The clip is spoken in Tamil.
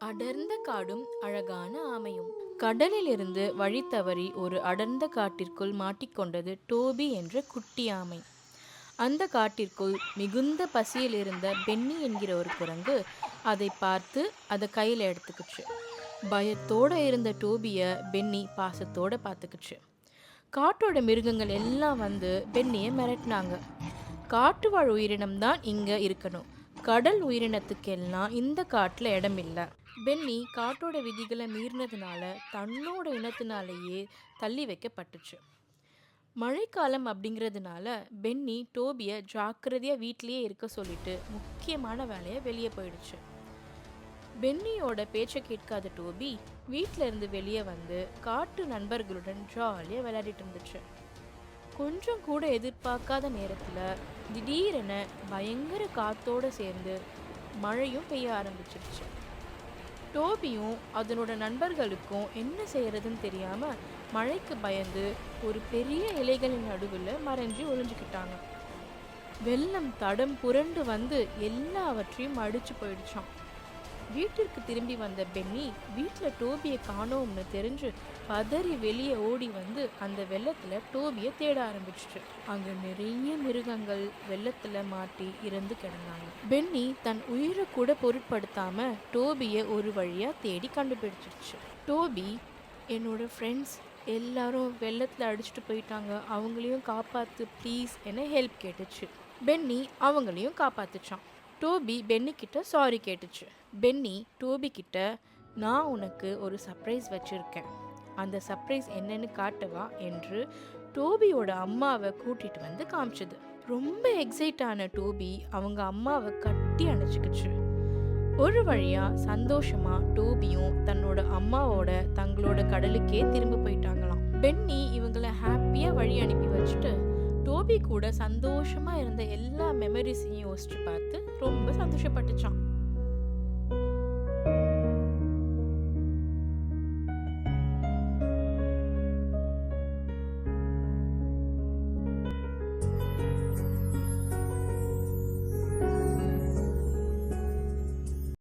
அடர்ந்த காடும் அழகான ஆமையும். கடலிலிருந்து வழி தவறி ஒரு அடர்ந்த காட்டிற்குள் மாட்டிக்கொண்டது டோபி என்ற குட்டி ஆமை. அந்த காட்டிற்குள் மிகுந்த பசியில் இருந்த பென்னி என்கிற ஒரு குரங்கு அதை பார்த்து அதை கையில் எடுத்துக்கிச்சு. பயத்தோட இருந்த டோபிய பென்னி பாசத்தோட பார்த்துக்கிச்சு. காட்டோட மிருகங்கள் எல்லாம் வந்து பென்னியை மிரட்டினாங்க. காட்டு வாழ் உயிரினம் தான் இங்க இருக்கணும், கடல் உயிரினத்துக்கெல்லாம் இந்த காட்டுல இடம் இல்லை. பென்னி காட்டோட விதிகளை மீறினதுனால தன்னோட இனத்தினாலேயே தள்ளி வைக்கப்பட்டுச்சு. மழைக்காலம் அப்படிங்கிறதுனால பென்னி டோபியை ஜாக்கிரதையாக வீட்டிலேயே இருக்க சொல்லிட்டு முக்கியமான வேலையை வெளியே போயிடுச்சு. பென்னியோட பேச்சை கேட்காத டோபி வீட்டில இருந்து வெளியே வந்து காட்டு நண்பர்களுடன் ஜாலியாக விளையாடிட்டு இருந்துச்சு. கொஞ்சம் கூட எதிர்பார்க்காத நேரத்தில் திடீரென பயங்கர காத்தோடு சேர்ந்து மழையும் பெய்ய ஆரம்பிச்சிருச்சு. டோபியும் அதனோட நண்பர்களுக்கும் என்ன செய்யறதுன்னு தெரியாம மழைக்கு பயந்து ஒரு பெரிய இலைகளின் நடுவில் மறைஞ்சு ஒளிஞ்சுக்கிட்டாங்க. வெள்ளம் தடம் புரண்டு வந்து எல்லாவற்றையும் அடிச்சு போயிடுச்சான். வீட்டிற்கு திரும்பி வந்த பென்னி வீட்டில் டோபியை காணோம்னு தெரிஞ்சு பதறி வெளியே ஓடி வந்து அந்த வெள்ளத்துல டோபியை தேட ஆரம்பிச்சிச்சு. அங்க நிறைய மிருகங்கள் வெள்ளத்துல மாட்டி இறந்து கிடந்தாங்க. பென்னி தன் உயிரை கூட பொருட்படுத்தாம டோபியை ஒரு வழியா தேடி கண்டுபிடிச்சிருச்சு. டோபி, என்னோட ஃப்ரெண்ட்ஸ் எல்லாரும் வெள்ளத்துல அடிச்சுட்டு போயிட்டாங்க, அவங்களையும் காப்பாத்து ப்ளீஸ் என ஹெல்ப் கேட்டுச்சு. பென்னி அவங்களையும் காப்பாத்துச்சான். டோபி பென்னி கிட்ட சாரி கேட்டுச்சு. பென்னி டோபி கிட்ட, நான் உனக்கு ஒரு சர்ப்ரைஸ் வச்சிருக்கேன், அந்த சர்ப்ரைஸ் என்னன்னு காட்டவா என்று டோபியோட அம்மாவை கூட்டிட்டு வந்து காமிச்சது. ரொம்ப எக்ஸைட் ஆன டோபி அவங்க அம்மாவை கட்டி அணைச்சிக்கிச்சு. ஒரு வழியா சந்தோஷமா டோபியும் தன்னோட அம்மாவோட தங்களோட கடலுக்கே திரும்ப போயிட்டாங்களாம். பென்னி இவங்களை ஹாப்பியா வழி அனுப்பி வச்சுட்டு டோபி கூட சந்தோஷமா இருந்த எல்லா மெமரிஸையும் யோசிச்சு பார்த்து ரொம்ப சந்தோஷப்பட்டுச்சான்.